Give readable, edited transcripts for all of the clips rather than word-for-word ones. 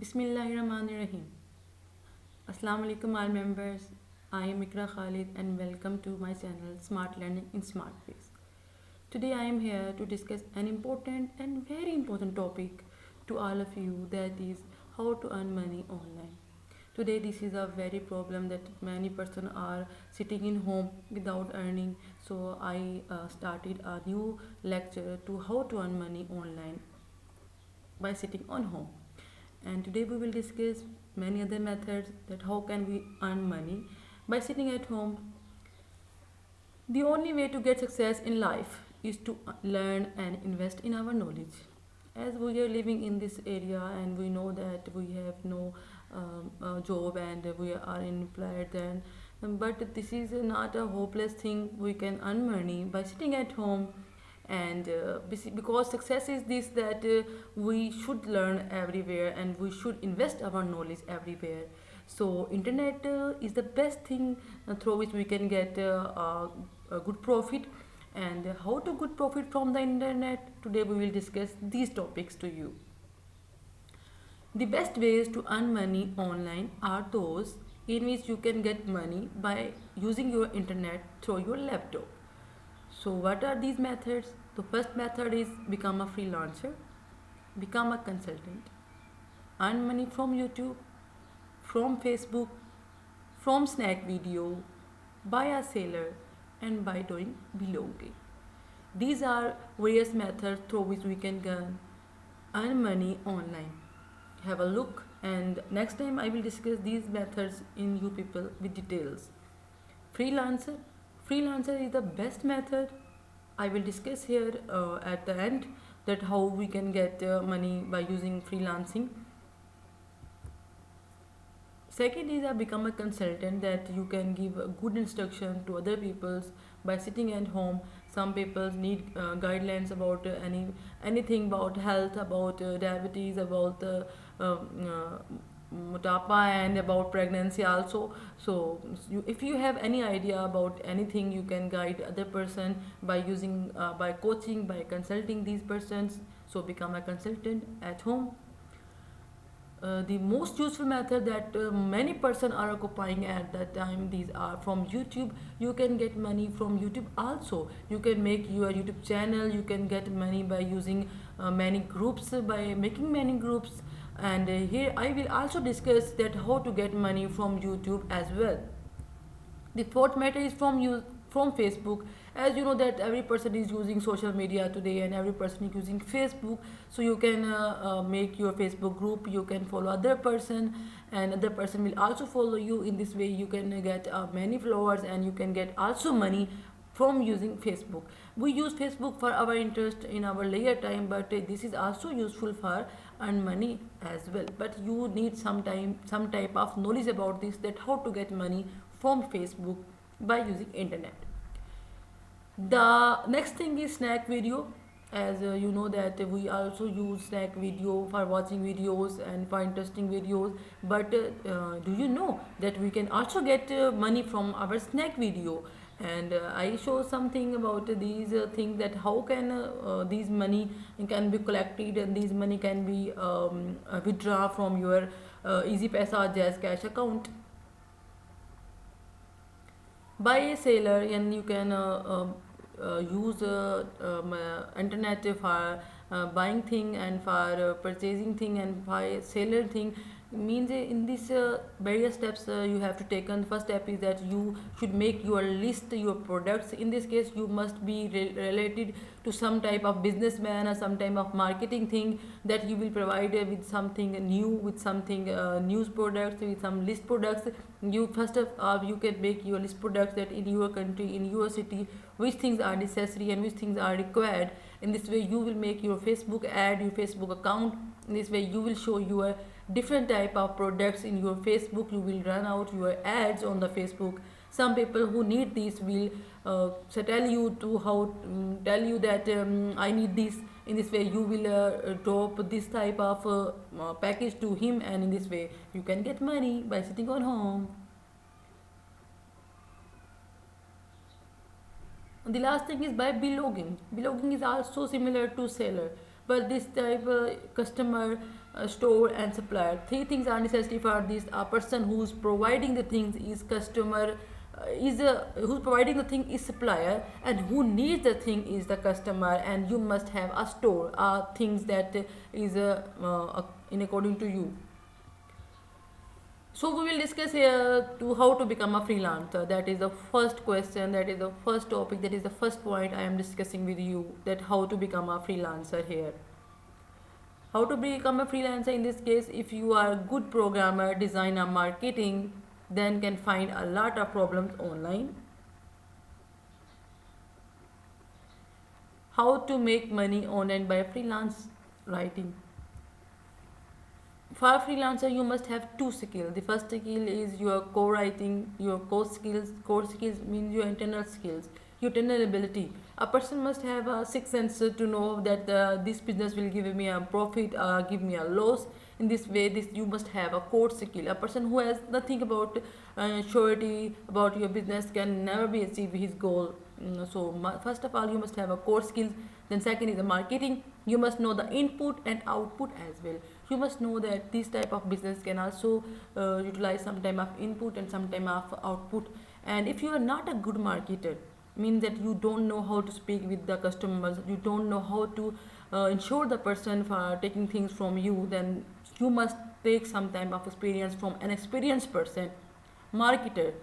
Bismillahirrahmanirrahim. Assalamu alaikum all members. I am Ikra Khalid and welcome to my channel Smart Learning in Smart Ways. Today I am here to discuss an important and very important topic to all of you, that is how to earn money online. Today this is a very problem that many person are sitting in home without earning. So I started a new lecture to how to earn money online by sitting on home. And today we will discuss many other methods that how can we earn money by sitting at home. The only way to get success in life is to learn and invest in our knowledge. As we are living in this area and we know that we have no job and we are unemployed, then but this is not a hopeless thing. We can earn money by sitting at home, and because success is this, that we should learn everywhere and we should invest our knowledge everywhere. So internet is the best thing through which we can get a good profit. And how to good profit from the internet, today we will discuss these topics to you. The best ways to earn money online are those in which you can get money by using your internet through your laptop. So what are these methods? The first method is become a freelancer, become a consultant, earn money from YouTube, from Facebook, from snack video, by a seller, and by doing blogging. These are various methods through which we can earn money online. Have a look, and next time I will discuss these methods in you people with details. Freelancer. Freelancer is the best method. I will discuss here at the end that how we can get money by using freelancing. Second is become a consultant, that you can give a good instruction to other peoples by sitting at home. Some people need guidelines about anything about health, about diabetes, about motapa, and about pregnancy also. So if you have any idea about anything, you can guide other person by using by coaching, by consulting these persons. So become a consultant at home. The most useful method that many person are occupying at that time, these are from YouTube. You can get money from YouTube also. You can make your YouTube channel. You can get money by using many groups, by making many groups. And here I will also discuss that how to get money from YouTube as well. The fourth matter is from Facebook. As you know that every person is using social media today and every person is using Facebook. So you can make your Facebook group, you can follow other person, and other person will also follow you. In this way you can get many followers and you can get also money from using Facebook. We use Facebook for our interest in our leisure time, but this is also useful for earn money as well. But you need some type of knowledge about this, that how to get money from Facebook by using internet. The next thing is snack video. As you know that we also use snack video for watching videos and for interesting videos. But do you know that we can also get money from our snack video? And I show something about these things, that how can these money can be collected, and these money can be withdraw from your Easy Paisa or Jazz Cash account by a seller. And you can use internet for buying thing and for purchasing thing, and for seller thing means in this various steps you have to take. And first step is that you should make your list your products. In this case you must be related to some type of businessman or some type of marketing thing, that you will provide with something new, with something news products, with some list products. You first of all you can make your list products, that in your country, in your city, which things are necessary and which things are required. In this way you will make your Facebook ad, your Facebook account. In this way you will show your different type of products in your Facebook. You will run out your ads on the Facebook. Some people who need this will tell you to how tell you that I need this. In this way you will drop this type of package to him, and in this way you can get money by sitting on home. The last thing is by blogging. Blogging is also similar to seller, but this type customer store and supplier. Three things are necessary for this. A person who's providing the things is customer, who's providing the thing is supplier, and who needs the thing is the customer. And you must have a store, things that is in according to you. So we will discuss here to how to become a freelancer. That is the first question, that is the first topic, that is the first point I am discussing with you, that how to become a freelancer here. How to become a freelancer in this case, if you are a good programmer, designer, marketing, then can find a lot of problems online. How to make money online by freelance writing. For a freelancer you must have two skills. The first skill is your co-writing, your core skills means your internal skills, your internal ability. A person must have a sixth sense to know that this business will give me a profit, give me a loss. In this way, this you must have a core skill. A person who has nothing about surety about your business can never be achieve his goal. So first of all you must have a core skills. Then second is the marketing. You must know the input and output as well. You must know that this type of business can also utilize some time of input and some time of output. And if you are not a good marketer, means that you don't know how to speak with the customers, you don't know how to ensure the person for taking things from you, then you must take some time of experience from an experienced person, marketer,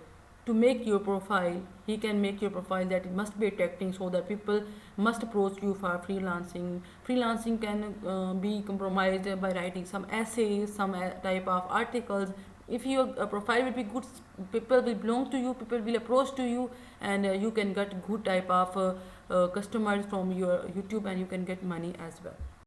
to make your profile. He can make your profile that it must be attracting, so that people must approach you for freelancing. Freelancing can be compromised by writing some essays, some type of articles. If your profile will be good, people will belong to you, people will approach to you, and you can get good type of customers from your YouTube, and you can get money as well.